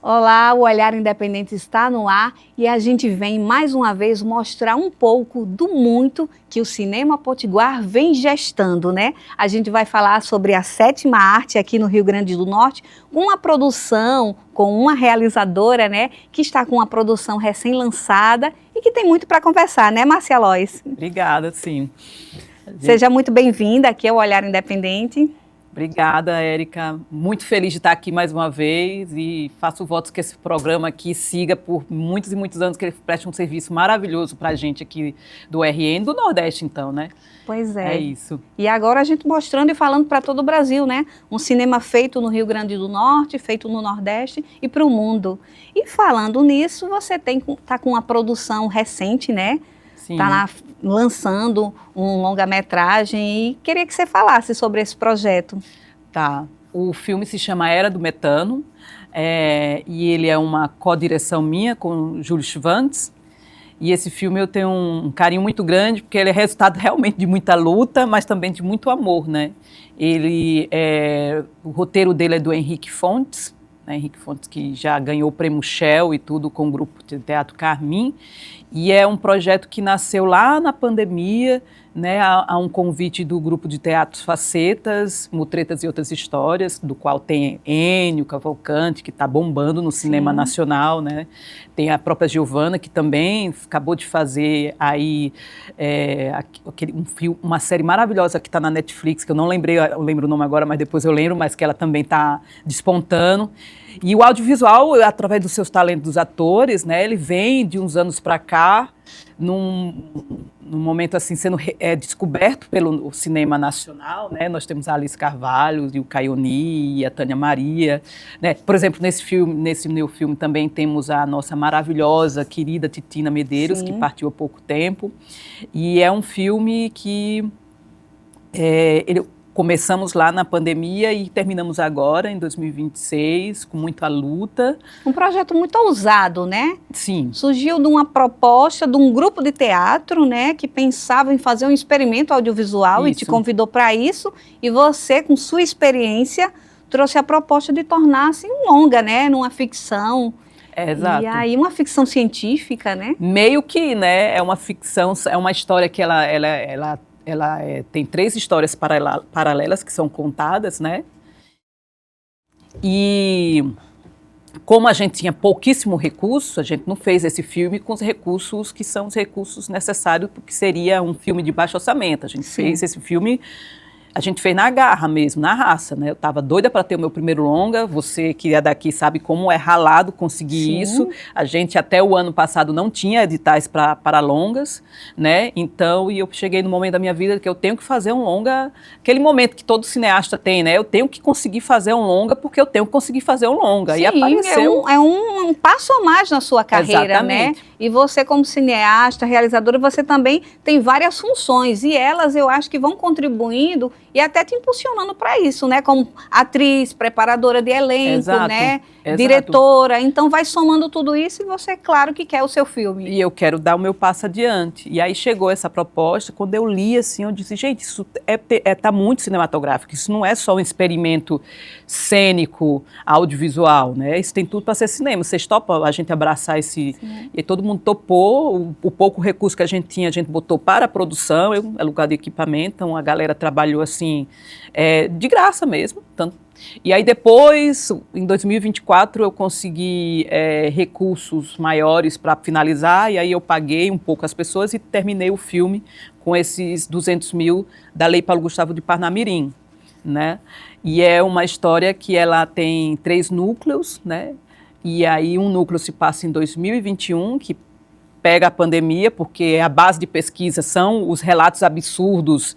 Olá, o Olhar Independente está no ar e a gente vem mais uma vez mostrar um pouco do muito que o Cinema Potiguar vem gestando, né? A gente vai falar sobre a sétima arte aqui no Rio Grande do Norte, com uma produção, com uma realizadora, né, que está com uma produção recém-lançada e que tem muito para conversar, né, Márcia Lois? Obrigada, sim. Seja muito bem-vinda aqui ao Olhar Independente. Obrigada, Érica. Muito feliz de estar aqui mais uma vez e faço votos que esse programa aqui siga por muitos e muitos anos, que ele preste um serviço maravilhoso para a gente aqui do RN, do Nordeste, então, né? Pois é. É isso. E agora a gente mostrando e falando para todo o Brasil, né? Um cinema feito no Rio Grande do Norte, feito no Nordeste e para o mundo. E falando nisso, você tá com uma produção recente, né? Está lá lançando um longa-metragem e queria que você falasse sobre esse projeto. Tá. O filme se chama Era do Metano e ele é uma co-direção minha com Júlio Schwantz. E esse filme eu tenho um carinho muito grande porque ele é resultado realmente de muita luta, mas também de muito amor, né? O roteiro dele é do Henrique Fontes, né? Henrique Fontes, que já ganhou o Prêmio Shell e tudo com o grupo de teatro Carmim. E é um projeto que nasceu lá na pandemia, né, a um convite do grupo de teatros Facetas, Mutretas e Outras Histórias, do qual tem Ennio Cavalcanti, que está bombando no cinema nacional, né? Tem a própria Giovana, que também acabou de fazer aí uma série maravilhosa que está na Netflix, que eu não lembro o nome agora, mas depois eu lembro, mas que ela também está despontando. E o audiovisual, através dos seus talentos dos atores, né, ele vem de uns anos para cá, num momento assim, sendo descoberto pelo cinema nacional, né? Nós temos a Alice Carvalho, e o Caioni, e a Tânia Maria, né? Por exemplo, nesse meu filme também temos a nossa maravilhosa, querida Titina Medeiros, que partiu há pouco tempo. E é um filme que começamos lá na pandemia e terminamos agora, em 2026, com muita luta. Um projeto muito ousado, né? Sim. Surgiu de uma proposta de um grupo de teatro, né, que pensava em fazer um experimento audiovisual e te convidou para isso. E você, com sua experiência, trouxe a proposta de tornar-se um longa, né, numa ficção. Exato. E aí uma ficção científica, né? Meio que, né, é uma ficção, é uma história que ela tem 3 histórias paralelas que são contadas, né? E como a gente tinha pouquíssimo recurso, a gente não fez esse filme com os recursos que são os recursos necessários, porque seria um filme de baixo orçamento. A gente fez esse filme, a gente fez na garra mesmo, na raça, né? Eu estava doida para ter o meu primeiro longa, você que é daqui sabe como é ralado conseguir isso. A gente até o ano passado não tinha editais para longas, né? Então, eu cheguei no momento da minha vida que eu tenho que fazer um longa, aquele momento que todo cineasta tem, né? Eu tenho que conseguir fazer um longa porque eu tenho que conseguir fazer um longa. Sim, e apareceu... é um passo a mais na sua carreira, Exatamente. né? E você como cineasta, realizadora, você também tem várias funções e elas eu acho que vão contribuindo e até te impulsionando para isso, né? Como atriz, preparadora de elenco, né? Diretora. Então vai somando tudo isso e você, claro, que quer o seu filme. E eu quero dar o meu passo adiante. E aí chegou essa proposta, quando eu li assim, eu disse, gente, isso tá muito cinematográfico, isso não é só um experimento cênico, audiovisual, né? Isso tem tudo para ser cinema. Vocês topam a gente abraçar esse... E todo mundo topou, o pouco recurso que a gente tinha, a gente botou para a produção, lugar de equipamento, então a galera trabalhou assim, de graça mesmo. E aí depois, em 2024, eu consegui recursos maiores para finalizar, e aí eu paguei um pouco as pessoas e terminei o filme com esses 200 mil da Lei Paulo Gustavo de Parnamirim, né? E é uma história que ela tem 3 núcleos, né? E aí um núcleo se passa em 2021, que pega a pandemia, porque a base de pesquisa são os relatos absurdos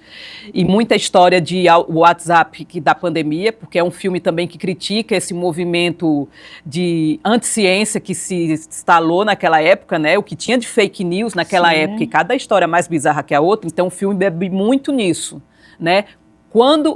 e muita história de WhatsApp da pandemia, porque é um filme também que critica esse movimento de anti-ciência que se instalou naquela época, né? O que tinha de fake news naquela época, e cada história mais bizarra que a outra, então o filme bebe muito nisso, né?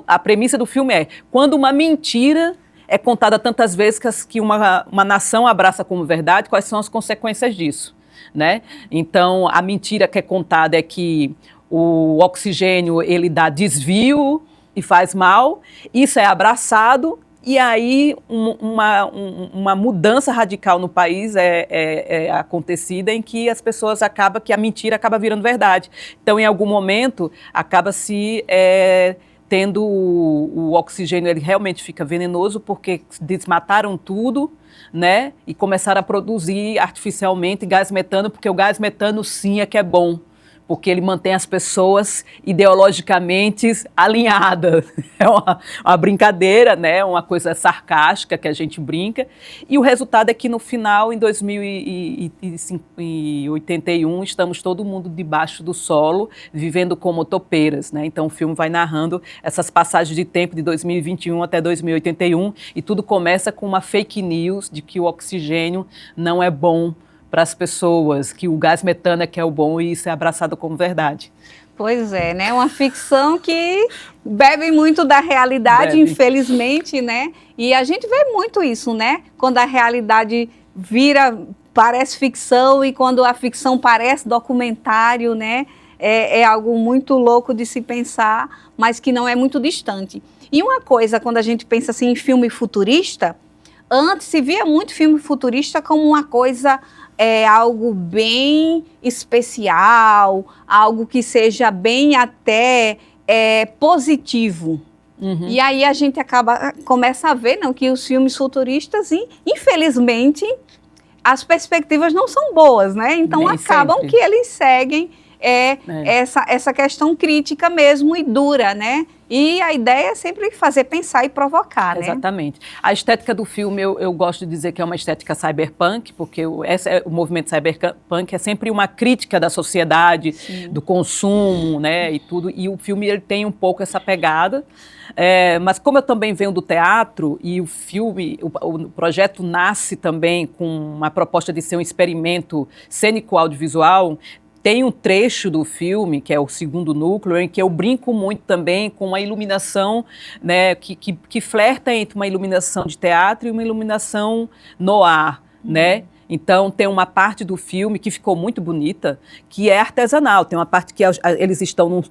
A premissa do filme quando uma mentira é contada tantas vezes que uma nação abraça como verdade, quais são as consequências disso, né? Então, a mentira que é contada é que o oxigênio, ele dá desvio e faz mal, isso é abraçado E aí uma mudança radical no país é acontecida em que as pessoas acabam, que a mentira acaba virando verdade. Então, em algum momento, acaba se tendo o oxigênio, ele realmente fica venenoso porque desmataram tudo, né? E começaram a produzir artificialmente gás metano, porque o gás metano sim é que é bom, porque ele mantém as pessoas ideologicamente alinhadas. É uma brincadeira, né? Uma coisa sarcástica que a gente brinca. E o resultado é que no final, em 2081, estamos todo mundo debaixo do solo, vivendo como topeiras, né? Então o filme vai narrando essas passagens de tempo de 2021 até 2081 e tudo começa com uma fake news de que o oxigênio não é bom para as pessoas, que o gás metano é que é o bom e isso é abraçado como verdade. Pois é, né? Uma ficção que bebe muito da realidade, infelizmente, né? E a gente vê muito isso, né? Quando a realidade parece ficção e quando a ficção parece documentário, né? É algo muito louco de se pensar, mas que não é muito distante. E uma coisa, quando a gente pensa assim em filme futurista, antes se via muito filme futurista como uma coisa... algo bem especial, algo que seja bem até positivo. Uhum. E aí a gente começa a ver que os filmes futuristas, infelizmente, as perspectivas não são boas, né? Então nem acabam sempre. Que eles seguem essa questão crítica mesmo e dura, né? E a ideia é sempre fazer pensar e provocar, né? Exatamente. A estética do filme, eu gosto de dizer que é uma estética cyberpunk, porque o movimento cyberpunk é sempre uma crítica da sociedade, sim, do consumo, né, e tudo. E o filme ele tem um pouco essa pegada. Mas como eu também venho do teatro, e o filme, o projeto nasce também com uma proposta de ser um experimento cênico-audiovisual, tem um trecho do filme, que é o segundo núcleo, em que eu brinco muito também com uma iluminação, né, que flerta entre uma iluminação de teatro e uma iluminação noir, né? Então, tem uma parte do filme que ficou muito bonita, que é artesanal. Tem uma parte que eles estão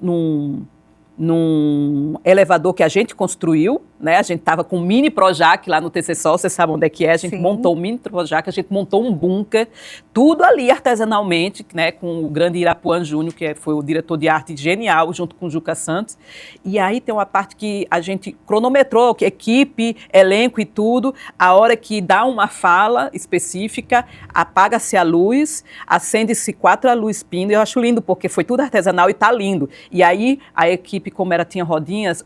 num elevador que a gente construiu, né? A gente estava com um mini Projac lá no TC Sol, você sabe onde é que é, a gente montou um mini Projac, a gente montou um bunker, tudo ali artesanalmente, né? Com o grande Irapuan Júnior, que foi o diretor de arte genial, junto com o Juca Santos. E aí tem uma parte que a gente cronometrou, que equipe, elenco e tudo, a hora que dá uma fala específica, apaga-se a luz, acende-se 4 luzes pino, eu acho lindo, porque foi tudo artesanal e tá lindo. E aí a equipe, como tinha rodinhas,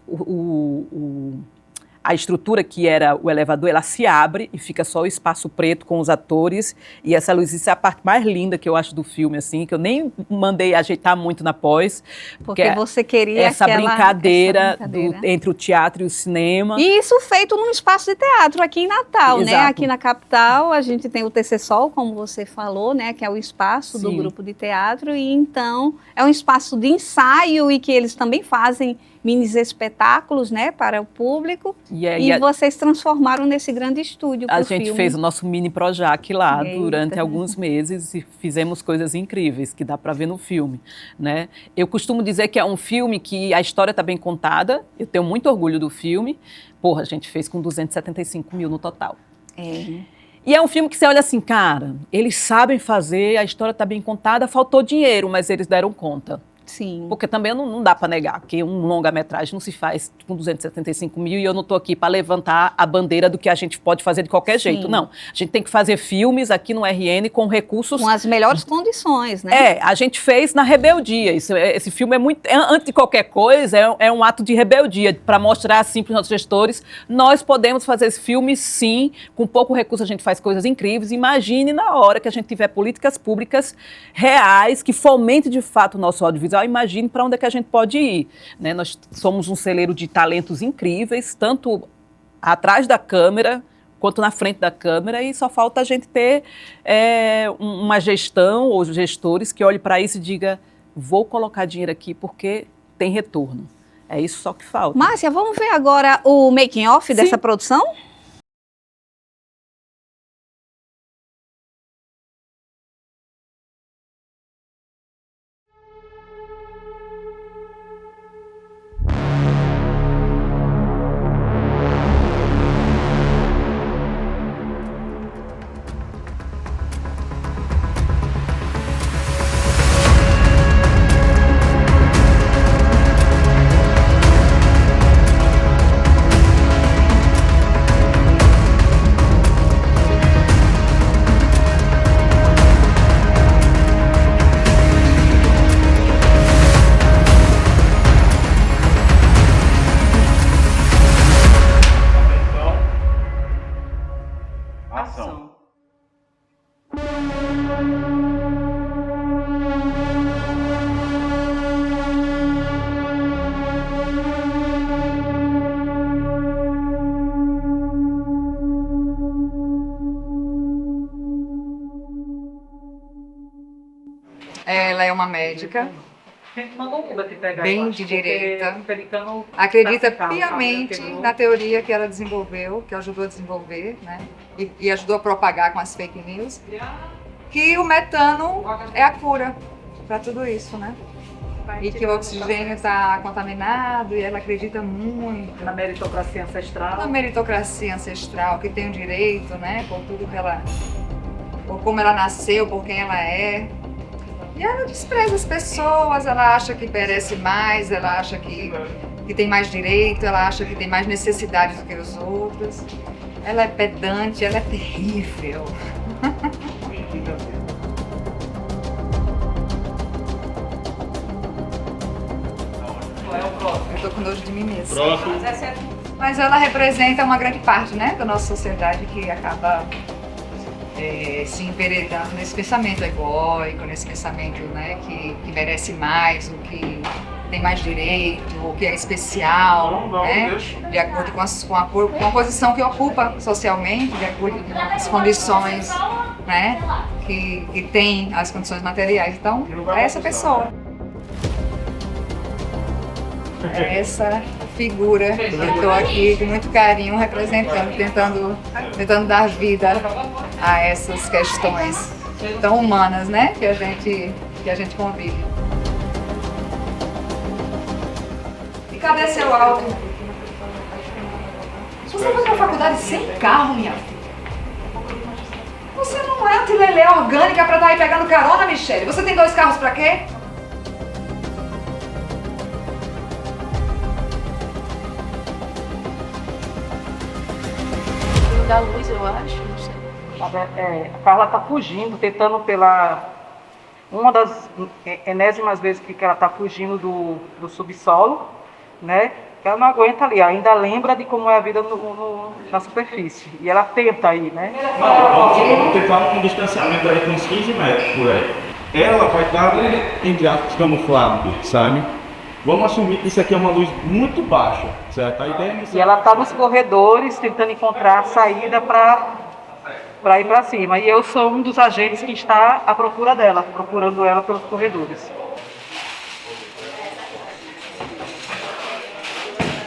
a estrutura que era o elevador, ela se abre e fica só o espaço preto com os atores. E essa luz, isso é a parte mais linda que eu acho do filme, assim, que eu nem mandei ajeitar muito na pós. Porque você queria essa brincadeira entre o teatro e o cinema. E isso feito num espaço de teatro aqui em Natal, exato, né? Aqui na capital a gente tem o TC Sol, como você falou, né? Que é o espaço, sim, do grupo de teatro. E então é um espaço de ensaio e que eles também fazem minis espetáculos, né, para o público, e vocês transformaram nesse grande estúdio a gente filme. Fez o nosso mini Projac lá durante alguns meses e fizemos coisas incríveis que dá para ver no filme, né? Eu costumo dizer que é um filme que a história está bem contada, eu tenho muito orgulho do filme, a gente fez com 275 mil no total. E é um filme que você olha assim, cara, eles sabem fazer, a história está bem contada, faltou dinheiro, mas eles deram conta. Sim. Porque também não dá para negar que um longa-metragem não se faz com 275 mil e eu não estou aqui para levantar a bandeira do que a gente pode fazer de qualquer jeito. Não, a gente tem que fazer filmes aqui no RN com recursos... Com as melhores condições, né? A gente fez na rebeldia. Esse filme é muito... Antes de qualquer coisa, é um ato de rebeldia para mostrar assim para os nossos gestores, nós podemos fazer esse filme sim, com pouco recurso a gente faz coisas incríveis. Imagine na hora que a gente tiver políticas públicas reais que fomentem de fato o nosso audiovisual. Imagine para onde é que a gente pode ir, né? Nós somos um celeiro de talentos incríveis, tanto atrás da câmera quanto na frente da câmera, e só falta a gente ter uma gestão ou gestores que olhem para isso e diga, vou colocar dinheiro aqui porque tem retorno. É isso só que falta. Márcia, vamos ver agora o making of dessa produção? ação. Ela é uma médica, bem de direita, acredita piamente na teoria que ela desenvolveu, que ajudou a desenvolver, né? E ajudou a propagar com as fake news, que o metano é a cura para tudo isso, né? E que o oxigênio está contaminado, e ela acredita muito Na meritocracia ancestral. na meritocracia ancestral, que tem o direito, né? Por tudo que ela... por como ela nasceu, por quem ela é. E ela despreza as pessoas, ela acha que merece mais, ela acha que tem mais direito, ela acha que tem mais necessidades do que os outros. Ela é pedante, ela é terrível. Eu tô com nojo de mim mesma. Próximo. Mas ela representa uma grande parte, né, da nossa sociedade que acaba se enveredando nesse pensamento egóico, nesse pensamento, né, que merece mais, o que tem mais direito, o que é especial, né, de acordo com a posição que ocupa socialmente, de acordo com as condições, né, que tem as condições materiais. Então, é essa pessoa. É essa figura que eu estou aqui com muito carinho representando, tentando dar vida a essas questões tão humanas, né, que a gente convive. E cadê seu álcool? Você foi para a faculdade sem carro, minha filha. Você não é antilelê orgânica para estar aí pegando carona, Michele. Você tem 2 carros para quê? Da luz, eu acho, não sei. A Carla está fugindo, tentando pela... Uma das enésimas vezes que ela está fugindo do subsolo, né? Que ela não aguenta ali, ela ainda lembra de como é a vida na superfície. E ela tenta aí, né? Vamos tentar com um distanciamento aí com uns 15 metros por aí. Ela vai estar, entre aspas, camuflado, sabe? Vamos assumir que isso aqui é uma luz muito baixa, certo? A ideia é E ela está nos corredores tentando encontrar a saída para ir para cima. E eu sou um dos agentes que está à procura dela, procurando ela pelos corredores.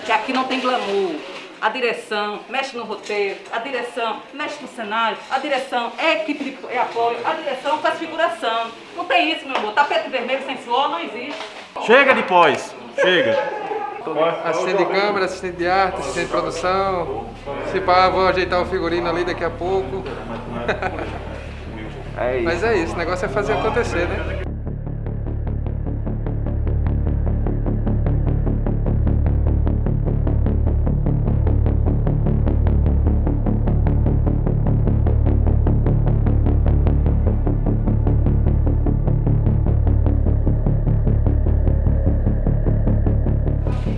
Que aqui não tem glamour. A direção mexe no roteiro, a direção mexe no cenário, a direção é equipe de apoio, a direção faz figuração. Não tem isso, meu amor. Tapete vermelho sem suor não existe. Chega de pós, chega. Assistente de câmera, assistente de arte, assistente de produção. Se pá, vou ajeitar o figurino ali daqui a pouco. Mas é isso, o negócio é fazer acontecer, né?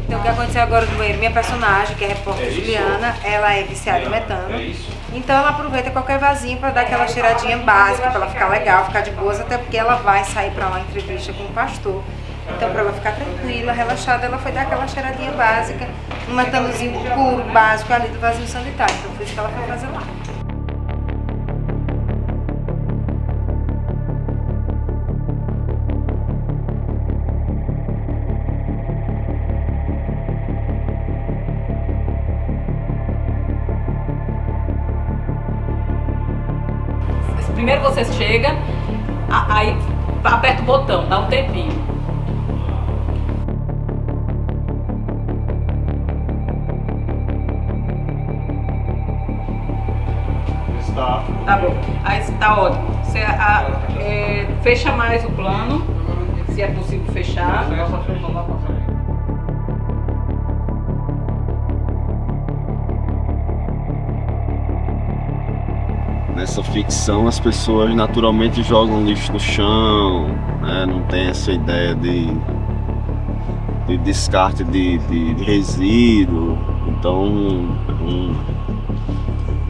Então, o que aconteceu agora no banheiro, minha personagem, que é a repórter Juliana, ela é viciada em metano. Então ela aproveita qualquer vasinho para dar aquela cheiradinha básica, para ela ficar legal, ficar de boas, até porque ela vai sair para uma entrevista com o pastor. Então, para ela ficar tranquila, relaxada, ela foi dar aquela cheiradinha básica, um metanozinho puro, básico ali do vasinho sanitário. Então foi isso que ela foi fazer lá. Primeiro você chega, aí aperta o botão, dá um tempinho. Está. Tá bom. Aí tá ótimo. Você fecha mais o plano, se é possível fechar. Nessa ficção as pessoas naturalmente jogam lixo no chão, né? Não tem essa ideia de descarte de resíduo. Então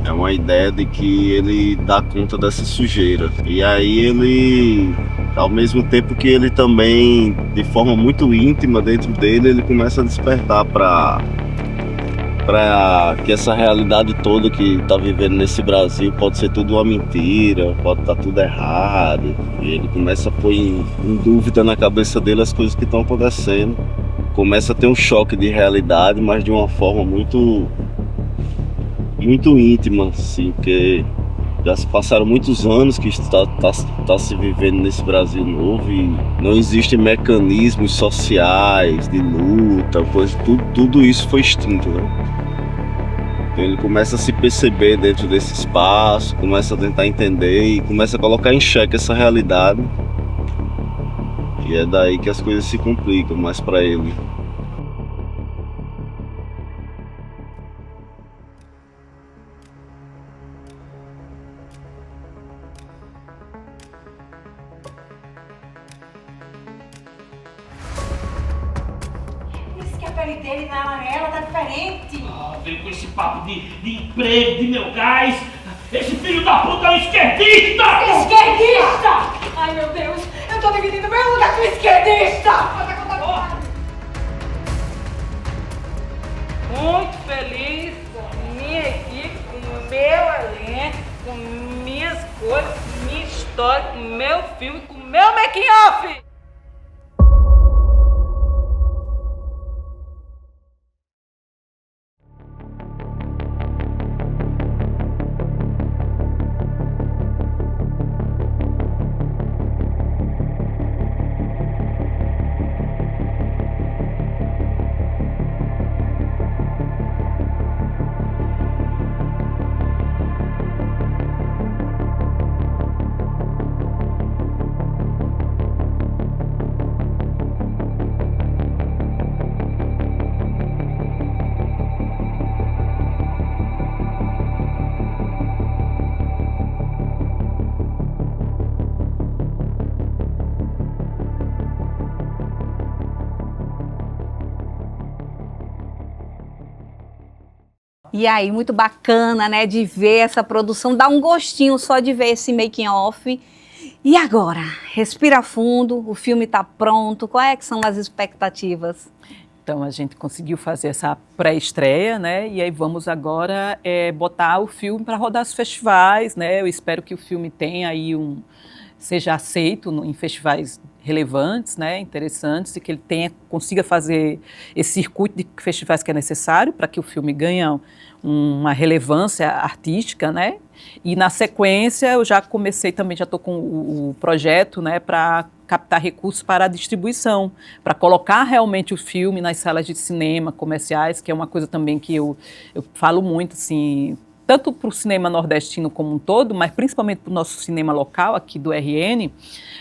É uma ideia de que ele dá conta dessa sujeira. E aí ele, ao mesmo tempo que ele também, de forma muito íntima dentro dele, ele começa a despertar para que essa realidade toda que está vivendo nesse Brasil pode ser tudo uma mentira, pode estar tudo errado. E ele começa a pôr em dúvida na cabeça dele as coisas que estão acontecendo. Começa a ter um choque de realidade, mas de uma forma muito íntima, assim, porque já se passaram muitos anos que está se vivendo nesse Brasil novo e não existem mecanismos sociais de luta, tudo isso foi extinto, né? Então ele começa a se perceber dentro desse espaço, começa a tentar entender e começa a colocar em xeque essa realidade. E é daí que as coisas se complicam mais para ele. Isso que a pele dele na amarela tá diferente. Veio com esse papo de emprego, de meu gás. Esse filho da puta é um esquerdista! Esquerdista! Ai, meu Deus, eu tô dividindo meu lugar com esquerdista! Muito feliz com minha equipe, com o meu elenco, com minhas coisas, com minha história, com o meu filme, com o meu making-off! E aí, muito bacana, né, de ver essa produção, dá um gostinho só de ver esse making off. E agora, respira fundo, o filme está pronto, quais que são as expectativas? Então, a gente conseguiu fazer essa pré-estreia, né? E aí vamos agora botar o filme para rodar os festivais, né? Eu espero que o filme tenha aí seja aceito em festivais relevantes, né, interessantes, e que ele consiga fazer esse circuito de festivais que é necessário para que o filme ganhe uma relevância artística, né? E na sequência eu já comecei também, já estou com o projeto, né, para captar recursos para a distribuição, para colocar realmente o filme nas salas de cinema comerciais, que é uma coisa também que eu falo muito, assim, tanto para o cinema nordestino como um todo, mas principalmente para o nosso cinema local aqui do RN,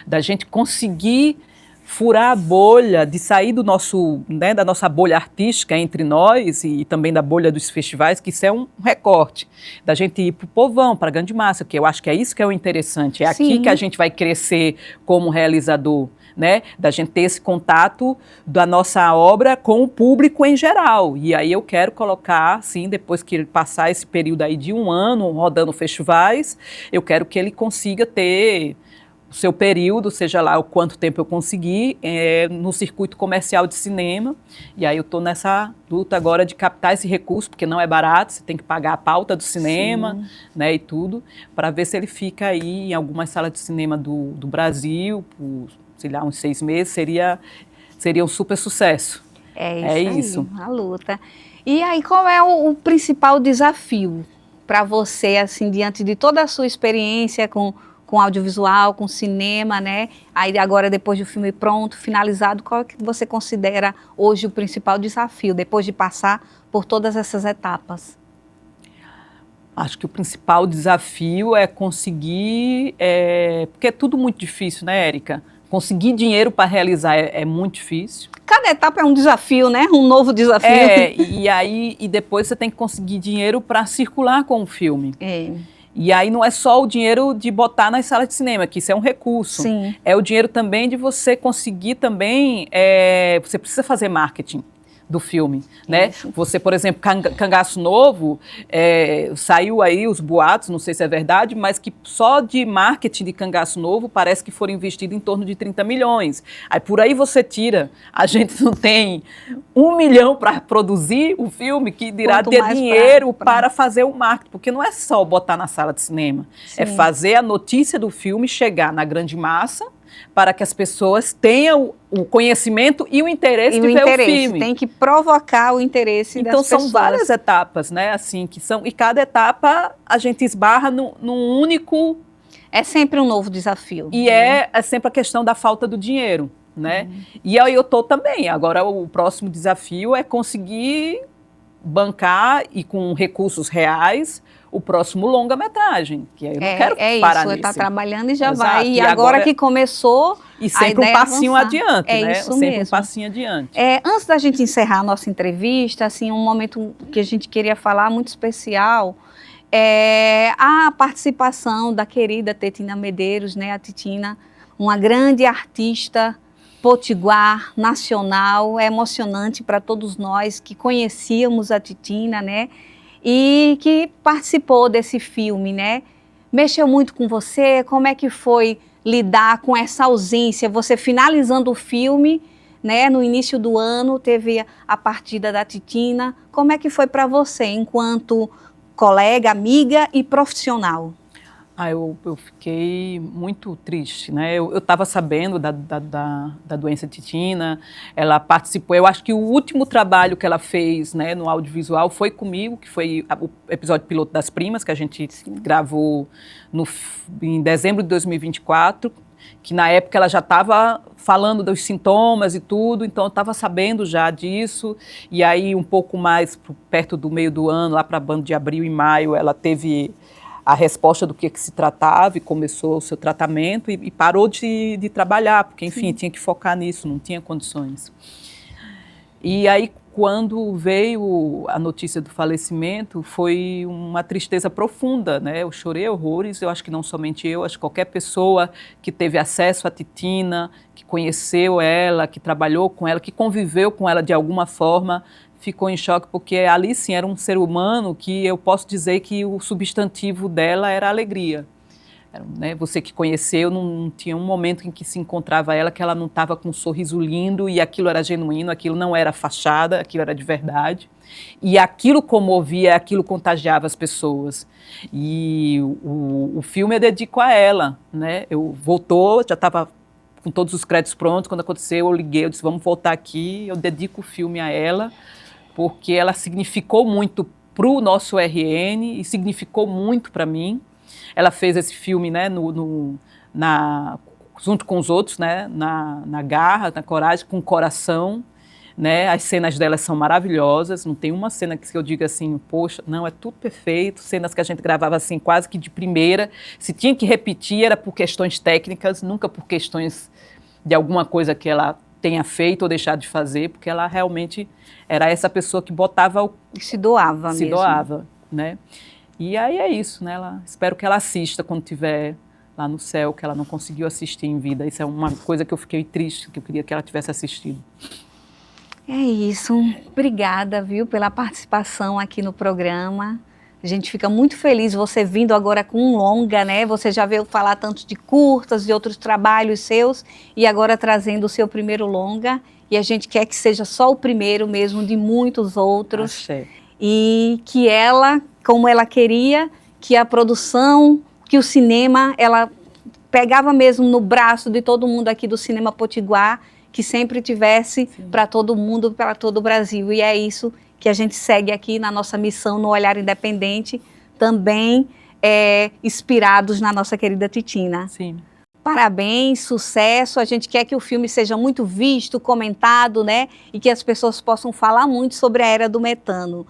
da gente conseguir furar a bolha, de sair do nosso, né, da nossa bolha artística entre nós e também da bolha dos festivais, que isso é um recorte, da gente ir para o povão, para a grande massa, que eu acho que é isso que é o interessante, é Sim. aqui que a gente vai crescer como realizador, né, da gente ter esse contato da nossa obra com o público em geral. E aí eu quero colocar, sim, depois que ele passar esse período aí de 1 ano rodando festivais, eu quero que ele consiga ter o seu período, seja lá o quanto tempo eu conseguir, no circuito comercial de cinema. E aí eu estou nessa luta agora de captar esse recurso, porque não é barato, você tem que pagar a pauta do cinema, né, e tudo, para ver se ele fica aí em algumas salas de cinema do Brasil, por, sei lá, uns 6 meses, seria um super sucesso. É isso aí, a luta. E aí, qual é o principal desafio para você, assim, diante de toda a sua experiência com audiovisual, com cinema, né? Aí agora, depois do filme pronto, finalizado, qual é que você considera hoje o principal desafio, depois de passar por todas essas etapas? Acho que o principal desafio é conseguir, porque é tudo muito difícil, né, Érica? Conseguir dinheiro para realizar é muito difícil. Cada etapa é um desafio, né? Um novo desafio. E depois você tem que conseguir dinheiro para circular com o filme. É. E aí não é só o dinheiro de botar nas salas de cinema, que isso é um recurso. Sim. É o dinheiro também de você conseguir também, você precisa fazer marketing. do filme, né? Você, por exemplo, Cangaço Novo, saiu aí os boatos, não sei se é verdade, mas que só de marketing de Cangaço Novo parece que foram investidos em torno de 30 milhões. Aí por aí você tira, a gente não tem 1 milhão para produzir o filme, que dirá ter dinheiro para fazer o marketing, porque não é só botar na sala de cinema, é fazer a notícia do filme chegar na grande massa, para que as pessoas tenham o conhecimento e o interesse de ver o filme. Tem que provocar o interesse das pessoas. Então são várias etapas, né? Assim, e cada etapa a gente esbarra num único... É sempre um novo desafio. E é sempre a questão da falta do dinheiro, né? E aí eu estou também. Agora o próximo desafio é conseguir bancar e com recursos reais o próximo longa-metragem, que eu não quero parar nisso. Está trabalhando e já vai. E agora que começou, e sempre um passinho adiante, né? Isso sempre mesmo. Um passinho adiante. Antes da gente encerrar a nossa entrevista, assim, um momento que a gente queria falar muito especial, a participação da querida Tetina Medeiros, né? A Titina, uma grande artista potiguar nacional, é emocionante para todos nós que conhecíamos a Titina, né? E que participou desse filme, né? Mexeu muito com você? Como é que foi lidar com essa ausência? Você finalizando o filme, né? No início do ano, teve a partida da Titina. Como é que foi para você, enquanto colega, amiga e profissional? Eu fiquei muito triste, né? Eu estava sabendo da doença de Titina, ela participou, eu acho que o último trabalho que ela fez, né, no audiovisual foi comigo, que foi o episódio piloto das Primas, que a gente gravou em dezembro de 2024, que na época ela já estava falando dos sintomas e tudo, então eu estava sabendo já disso, e aí um pouco mais perto do meio do ano, lá para a banda de abril e maio, ela teve a resposta do que se tratava e começou o seu tratamento e parou de trabalhar, porque, enfim, tinha que focar nisso, não tinha condições. E aí, quando veio a notícia do falecimento, foi uma tristeza profunda, né? Eu chorei horrores, eu acho que não somente eu, acho que qualquer pessoa que teve acesso à Titina, que conheceu ela, que trabalhou com ela, que conviveu com ela de alguma forma, ficou em choque, porque ali sim era um ser humano que eu posso dizer que o substantivo dela era alegria. Né? Você que conheceu, não tinha um momento em que se encontrava ela que ela não estava com um sorriso lindo e aquilo era genuíno, aquilo não era fachada, aquilo era de verdade. E aquilo comovia, aquilo contagiava as pessoas. E o filme eu dedico a ela. Né? Voltou, já estava com todos os créditos prontos, quando aconteceu eu liguei, eu disse, vamos voltar aqui, eu dedico o filme a ela, porque ela significou muito para o nosso RN e significou muito para mim. Ela fez esse filme, né, junto com os outros, né, na garra, na coragem, com o coração. Né, as cenas dela são maravilhosas, não tem uma cena que eu diga assim, poxa, não, é tudo perfeito, cenas que a gente gravava assim quase que de primeira, se tinha que repetir era por questões técnicas, nunca por questões de alguma coisa que ela tenha feito ou deixado de fazer, porque ela realmente era essa pessoa que botava se doava mesmo. Se doava, né? E aí é isso, né? Espero que ela assista quando estiver lá no céu, que ela não conseguiu assistir em vida. Isso é uma coisa que eu fiquei triste, que eu queria que ela tivesse assistido. É isso. Obrigada, viu, pela participação aqui no programa. A gente fica muito feliz você vindo agora com um longa, né? Você já veio falar tanto de curtas, de outros trabalhos seus, e agora trazendo o seu primeiro longa. E a gente quer que seja só o primeiro mesmo de muitos outros. Achei. E que ela, como ela queria, que a produção, que o cinema, ela pegava mesmo no braço de todo mundo aqui do Cinema Potiguar, que sempre tivesse para todo mundo, para todo o Brasil. E é isso que a gente segue aqui na nossa missão no Olhar Independente, também inspirados na nossa querida Titina. Sim. Parabéns, sucesso. A gente quer que o filme seja muito visto, comentado, né? E que as pessoas possam falar muito sobre a Era do Metano.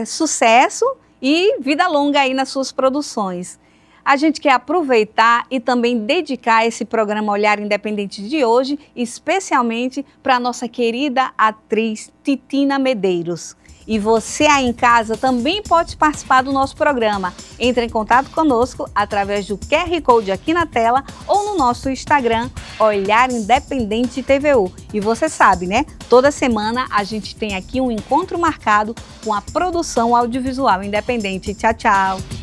Sucesso e vida longa aí nas suas produções. A gente quer aproveitar e também dedicar esse programa Olhar Independente de hoje, especialmente para a nossa querida atriz Titina Medeiros. E você aí em casa também pode participar do nosso programa. Entre em contato conosco através do QR Code aqui na tela ou no nosso Instagram, Olhar Independente TVU. E você sabe, né? Toda semana a gente tem aqui um encontro marcado com a produção audiovisual independente. Tchau, tchau!